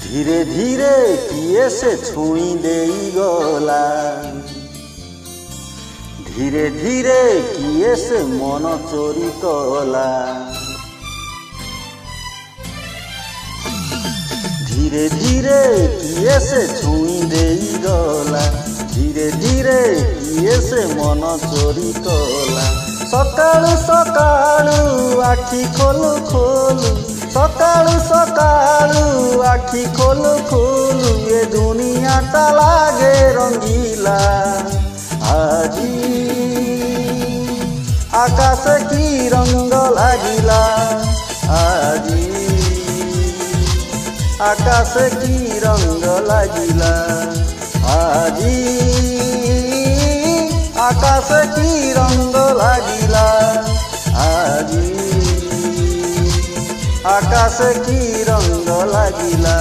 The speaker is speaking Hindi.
धीरे धीरे किए से छुई देई गला, धीरे धीरे किए से मन चोरी कला, धीरे धीरे किए से छुई देई गला, धीरे धीरे किए से मन चोरी कला। सकाळु सकाळु आखि खोलु खोलु, सकाळु सकाळु आखि खोलु खोलु, ये दुनिया ता लागे रंगीला। आजी आकाश की रंग लागिला, आजी आकाश की रंग लागिला, आजी आकाश की रंग लागिला, आजी आकाश की रंग लागिला।